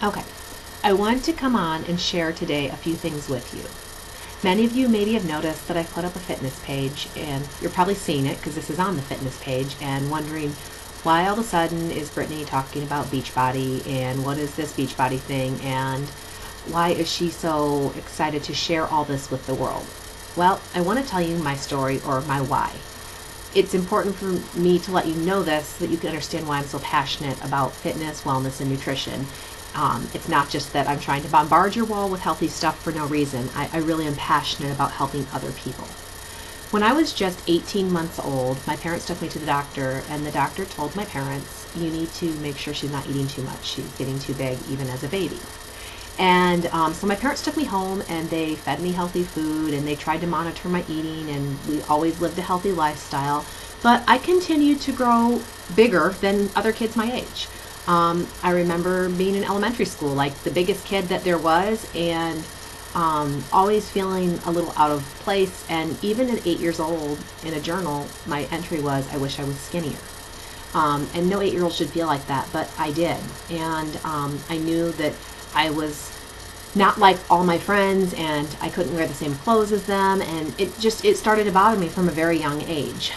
Okay, I wanted to come on and share today a few things with you. Many of you maybe have noticed that I've put up a fitness page, and you're probably seeing it because this is on the fitness page and wondering why all of a sudden is Brittany talking about Beachbody and what is this Beachbody thing and why is she so excited to share all this with the world? Well, I want to tell you my story or my why. It's important for me to let you know this so that you can understand why I'm so passionate about fitness, wellness, and nutrition. It's not just that I'm trying to bombard your wall with healthy stuff for no reason. I really am passionate about helping other people. When I was just 18 months old, my parents took me to the doctor, and the doctor told my parents, you need to make sure she's not eating too much. She's getting too big even as a baby. And so my parents took me home and they fed me healthy food and they tried to monitor my eating, and we always lived a healthy lifestyle. But I continued to grow bigger than other kids my age. I remember being in elementary school, like the biggest kid that there was, and always feeling a little out of place. And even at 8 years old, in a journal, my entry was, I wish I was skinnier. And no 8-year-old should feel like that, but I did. And I knew that I was not like all my friends, and I couldn't wear the same clothes as them, and it started to bother me from a very young age.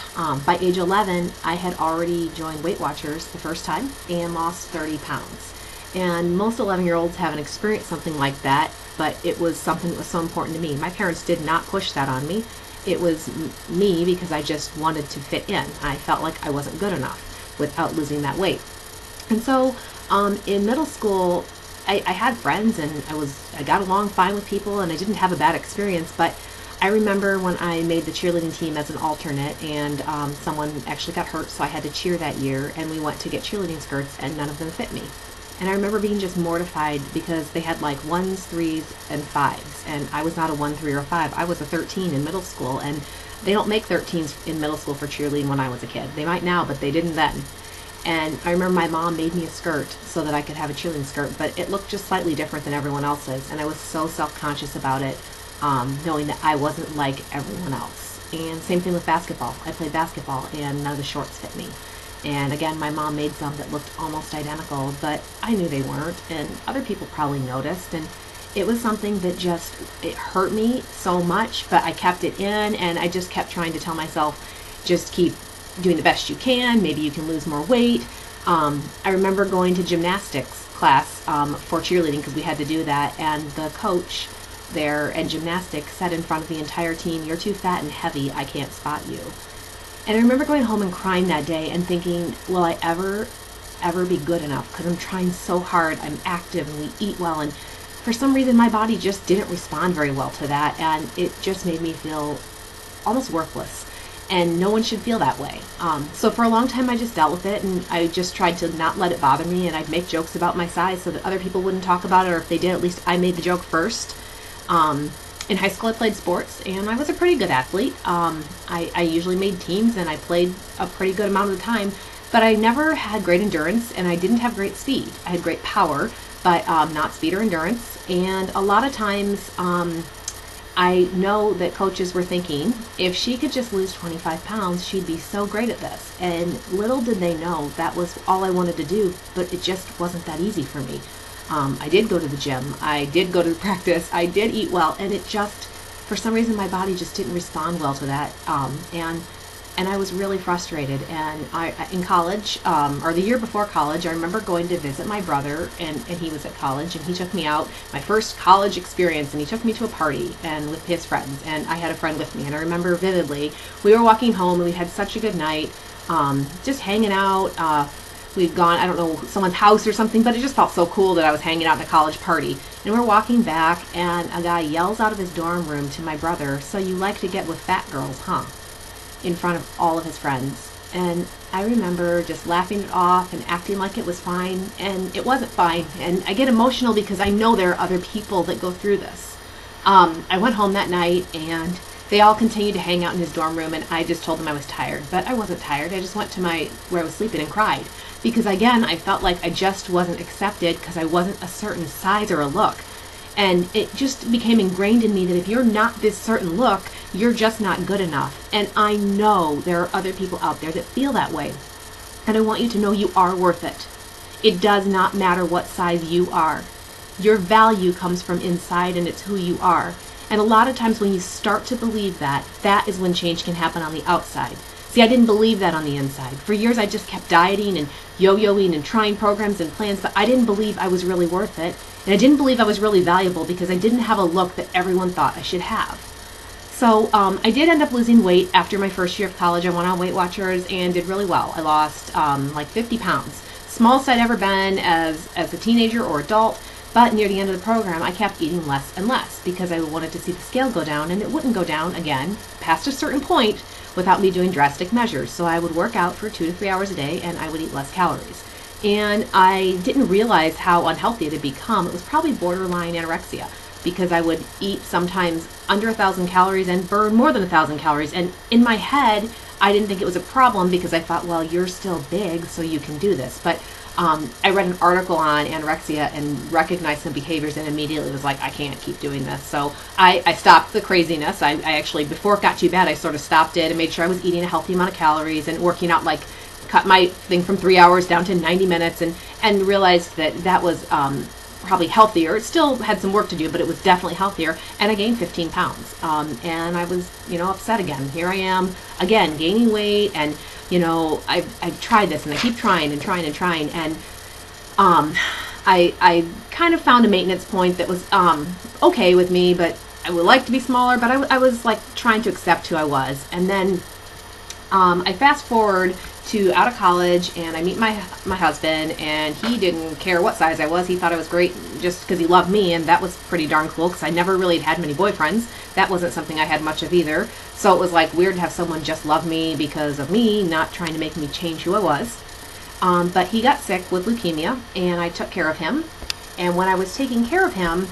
By age 11, I had already joined Weight Watchers the first time and lost 30 pounds. And most 11-year-olds haven't experienced something like that, but it was something that was so important to me. My parents did not push that on me. It was me because I just wanted to fit in. I felt like I wasn't good enough without losing that weight. And so in middle school, I had friends and I got along fine with people and I didn't have a bad experience, but I remember when I made the cheerleading team as an alternate, and someone actually got hurt, so I had to cheer that year, and we went to get cheerleading skirts and none of them fit me. And I remember being just mortified because they had like 1s, 3s, and 5s, and I was not a 1, 3, or 5. I was a 13 in middle school, and they don't make 13s in middle school for cheerleading when I was a kid. They might now, but they didn't then. And I remember my mom made me a skirt so that I could have a cheerleading skirt, but it looked just slightly different than everyone else's, and I was so self-conscious about it, knowing that I wasn't like everyone else. And same thing with basketball. I played basketball, and none of the shorts fit me. And again, my mom made some that looked almost identical, but I knew they weren't, and other people probably noticed, and it was something that it hurt me so much, but I kept it in, and I just kept trying to tell myself, just keep doing the best you can, maybe you can lose more weight. I remember going to gymnastics class for cheerleading because we had to do that, and the coach there at gymnastics said in front of the entire team, you're too fat and heavy, I can't spot you. And I remember going home and crying that day and thinking, will I ever be good enough? Because I'm trying so hard, I'm active, and we eat well, and for some reason my body just didn't respond very well to that, and it just made me feel almost worthless. And no one should feel that way. So for a long time I just dealt with it, and I just tried to not let it bother me, and I'd make jokes about my size so that other people wouldn't talk about it, or if they did, at least I made the joke first. In high school I played sports, and I was a pretty good athlete. I usually made teams, and I played a pretty good amount of the time, but I never had great endurance, and I didn't have great speed. I had great power, but not speed or endurance, and a lot of times I know that coaches were thinking, if she could just lose 25 pounds, she'd be so great at this. And little did they know that was all I wanted to do, but it just wasn't that easy for me. I did go to the gym, I did go to practice, I did eat well, and it just, for some reason, my body just didn't respond well to that. And I was really frustrated. And in college, or the year before college, I remember going to visit my brother, and he was at college, and he took me out, my first college experience, and he took me to a party and with his friends, and I had a friend with me, and I remember vividly, we were walking home, and we had such a good night, just hanging out. We'd gone, I don't know, someone's house or something, but it just felt so cool that I was hanging out at a college party. And we're walking back, and a guy yells out of his dorm room to my brother, so you like to get with fat girls, huh? In front of all of his friends. And I remember just laughing it off and acting like it was fine, and it wasn't fine. And I get emotional because I know there are other people that go through this. I went home that night, and they all continued to hang out in his dorm room, and I just told them I was tired. But I wasn't tired. I just went to where I was sleeping and cried. Because again, I felt like I just wasn't accepted because I wasn't a certain size or a look. And it just became ingrained in me that if you're not this certain look, you're just not good enough. And I know there are other people out there that feel that way. And I want you to know you are worth it. It does not matter what size you are. Your value comes from inside, and it's who you are. And a lot of times when you start to believe that, that is when change can happen on the outside. See, I didn't believe that on the inside. For years I just kept dieting and yo-yoing and trying programs and plans, but I didn't believe I was really worth it. And I didn't believe I was really valuable because I didn't have a look that everyone thought I should have. So I did end up losing weight after my first year of college. I went on Weight Watchers and did really well. I lost like 50 pounds. Smallest I'd ever been as a teenager or adult. But near the end of the program, I kept eating less and less because I wanted to see the scale go down, and it wouldn't go down again past a certain point without me doing drastic measures. So I would work out for 2 to 3 hours a day, and I would eat less calories. And I didn't realize how unhealthy it had become. It was probably borderline anorexia because I would eat sometimes under 1,000 calories and burn more than 1,000 calories. And in my head, I didn't think it was a problem because I thought, well, you're still big, so you can do this. But I read an article on anorexia and recognized some behaviors and immediately was like, I can't keep doing this. So I stopped the craziness. I actually, before it got too bad, I sort of stopped it and made sure I was eating a healthy amount of calories and working out, like cut my thing from 3 hours down to 90 minutes and realized that was probably healthier. It still had some work to do, but it was definitely healthier. And I gained 15 pounds. And I was, upset again. Here I am again, gaining weight, and I've tried this and I keep trying and trying and trying, and I kind of found a maintenance point that was okay with me, but I would like to be smaller, but I was like trying to accept who I was. And then I fast forward to out of college, and I meet my husband, and he didn't care what size I was. He thought I was great just because he loved me, and that was pretty darn cool because I never really had many boyfriends. That wasn't something I had much of either. So it was like weird to have someone just love me because of me, not trying to make me change who I was. But he got sick with leukemia, and I took care of him. And when I was taking care of him,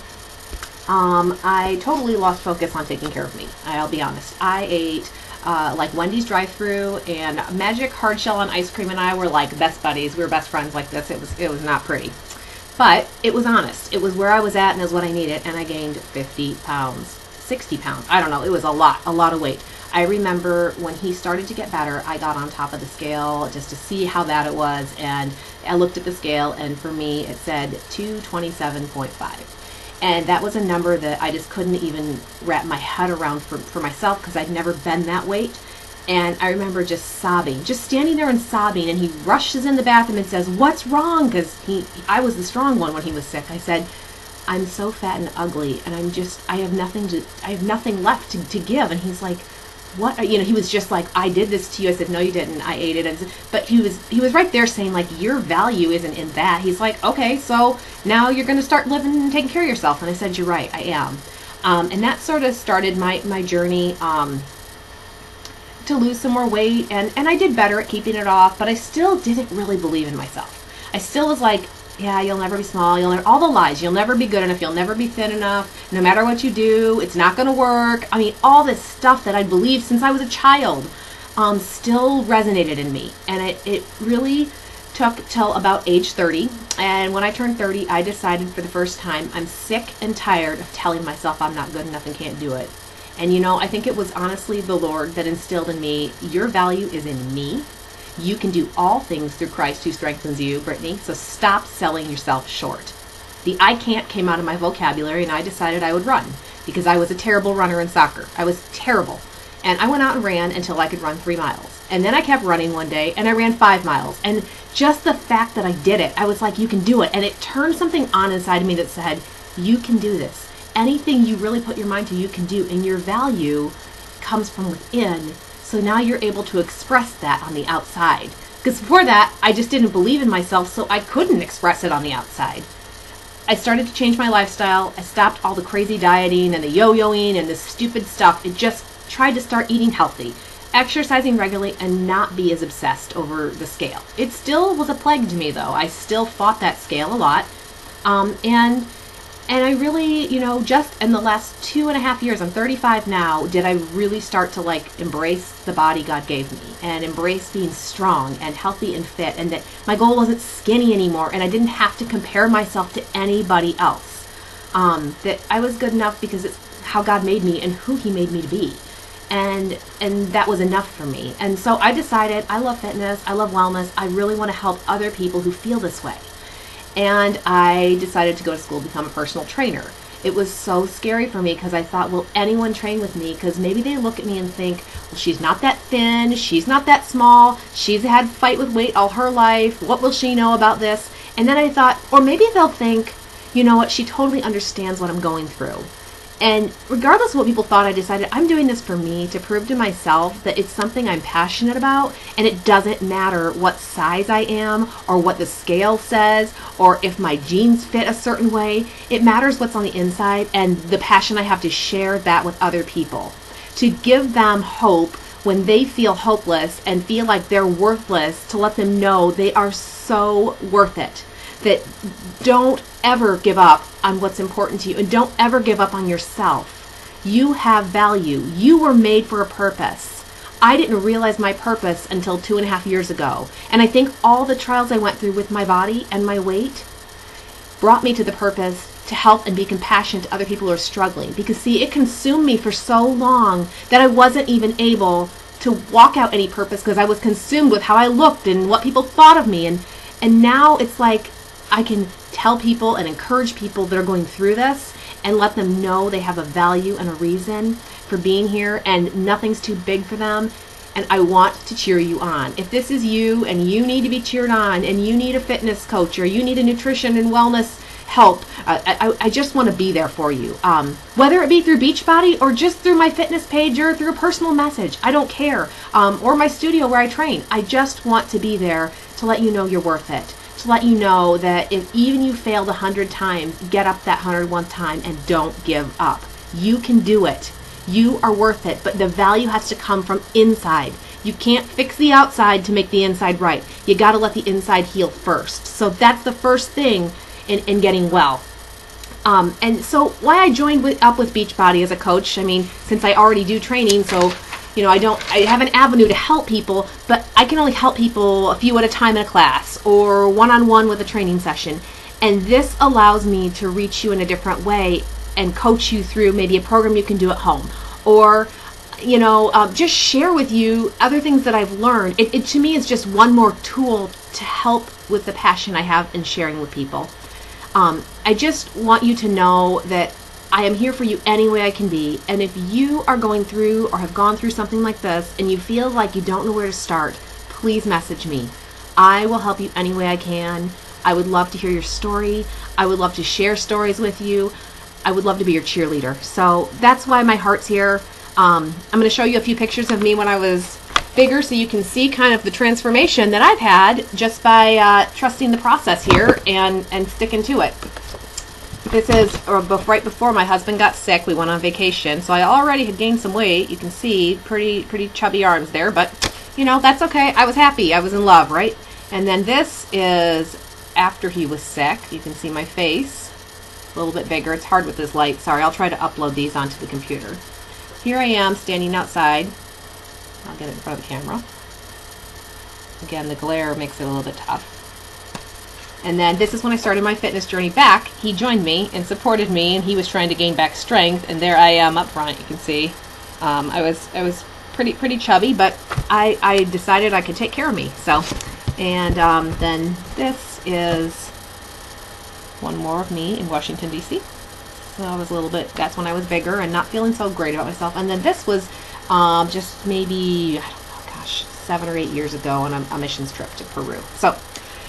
I totally lost focus on taking care of me. I'll be honest. I ate like Wendy's drive-thru, and Magic Hard Shell on ice cream and I were like best buddies. We were best friends like this. It was not pretty, but it was honest. It was where I was at, and it was what I needed. And I gained 50 pounds, 60 pounds. I don't know. It was a lot of weight. I remember when he started to get better, I got on top of the scale just to see how bad it was, and I looked at the scale, and for me it said 227.5. And that was a number that I just couldn't even wrap my head around for myself because I'd never been that weight. And I remember just sobbing, just standing there and sobbing. And he rushes in the bathroom and says, "What's wrong?" Because I was the strong one when he was sick. I said, "I'm so fat and ugly, and I have nothing left to give." And he's like, "What?" He was just like, "I did this to you." I said, "No, you didn't. I ate it." But he was right there saying, like, your value isn't in that. He's like, "Okay, so now you're going to start living and taking care of yourself." And I said, "You're right, I am." And that sort of started my journey to lose some more weight. And I did better at keeping it off, but I still didn't really believe in myself. I still was like, yeah, you'll never be small. All the lies. You'll never be good enough. You'll never be thin enough. No matter what you do, it's not going to work. I mean, all this stuff that I believed since I was a child still resonated in me. And it really took till about age 30. And when I turned 30, I decided for the first time, I'm sick and tired of telling myself I'm not good enough and can't do it. And I think it was honestly the Lord that instilled in me, your value is in me. You can do all things through Christ who strengthens you, Brittany, so stop selling yourself short. The I can't came out of my vocabulary, and I decided I would run because I was a terrible runner in soccer. I was terrible. And I went out and ran until I could run 3 miles. And then I kept running one day, and I ran 5 miles. And just the fact that I did it, I was like, you can do it. And it turned something on inside of me that said, you can do this. Anything you really put your mind to, you can do. And your value comes from within. So now you're able to express that on the outside. Because before that, I just didn't believe in myself, so I couldn't express it on the outside. I started to change my lifestyle. I stopped all the crazy dieting and the yo-yoing and the stupid stuff. It just tried to start eating healthy, exercising regularly, and not be as obsessed over the scale. It still was a plague to me, though. I still fought that scale a lot. And I really, just in the last 2.5 years, I'm 35 now, did I really start to embrace the body God gave me and embrace being strong and healthy and fit, and that my goal wasn't skinny anymore and I didn't have to compare myself to anybody else. That I was good enough because it's how God made me and who He made me to be. And that was enough for me. And so I decided I love fitness, I love wellness, I really want to help other people who feel this way. and I decided to go to school to become a personal trainer. It was so scary for me because I thought, will anyone train with me? Because maybe they look at me and think, well, she's not that thin, she's not that small, she's had to fight with weight all her life, what will she know about this? And then I thought, or maybe they'll think, you know what, she totally understands what I'm going through. And regardless of what people thought, I decided I'm doing this for me to prove to myself that it's something I'm passionate about, and it doesn't matter what size I am or what the scale says or if my jeans fit a certain way. It matters what's on the inside and the passion I have to share that with other people, to give them hope when they feel hopeless and feel like they're worthless, to let them know they are so worth it. That don't ever give up on what's important to you, and don't ever give up on yourself. You have value. You were made for a purpose. I didn't realize my purpose until 2.5 years ago. And I think all the trials I went through with my body and my weight brought me to the purpose to help and be compassionate to other people who are struggling. Because see, it consumed me for so long that I wasn't even able to walk out any purpose because I was consumed with how I looked and what people thought of me. And now it's like I can tell people and encourage people that are going through this and let them know they have a value and a reason for being here, and nothing's too big for them. And I want to cheer you on. If this is you and you need to be cheered on and you need a fitness coach or you need a nutrition and wellness help, I just want to be there for you. Whether it be through Beachbody or just through my fitness page or through a personal message, I don't care. Or my studio where I train. I just want to be there to let you know you're worth it. To let you know that if even you failed 100 times, get up that 101th time and don't give up. You can do it. You are worth it, but the value has to come from inside. You can't fix the outside to make the inside right. You got to let the inside heal first. So that's the first thing in getting well. And so why I joined up with Beachbody as a coach, I mean, since I already do training, so you know, I have an avenue to help people, but I can only help people a few at a time in a class or one-on-one with a training session. And this allows me to reach you in a different way and coach you through maybe a program you can do at home, or, you know, just share with you other things that I've learned. It to me is just one more tool to help with the passion I have in sharing with people. I just want you to know that I am here for you any way I can be. And if you are going through or have gone through something like this and you feel like you don't know where to start, please message me. I will help you any way I can. I would love to hear your story. I would love to share stories with you. I would love to be your cheerleader. So that's why my heart's here. I'm going to show you a few pictures of me when I was bigger so you can see kind of the transformation that I've had just by trusting the process here and sticking to it. This is right before my husband got sick. We went on vacation, so I already had gained some weight. You can see pretty chubby arms there, but you know, that's okay. I was happy. I was in love, right? And then this is after he was sick. You can see my face a little bit bigger. It's hard with this light. Sorry, I'll try to upload these onto the computer. Here I am standing outside. I'll get it in front of the camera. Again, the glare makes it a little bit tough. And then this is when I started my fitness journey back. He joined me and supported me, and he was trying to gain back strength. And there I am up front. You can see I was pretty chubby, but I decided I could take care of me. So, and then this is one more of me in Washington D.C. So I was a little bit. That's when I was bigger and not feeling so great about myself. And then this was just maybe, I don't know, gosh, 7 or 8 years ago on a missions trip to Peru. So.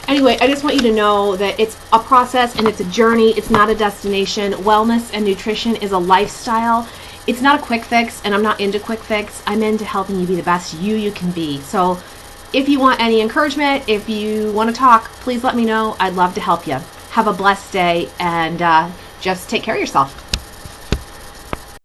Anyway, I just want you to know that it's a process and it's a journey. It's not a destination. Wellness and nutrition is a lifestyle. It's not a quick fix, and I'm not into quick fix. I'm into helping you be the best you can be. So if you want any encouragement, if you want to talk, please let me know. I'd love to help you. Have a blessed day, and just take care of yourself.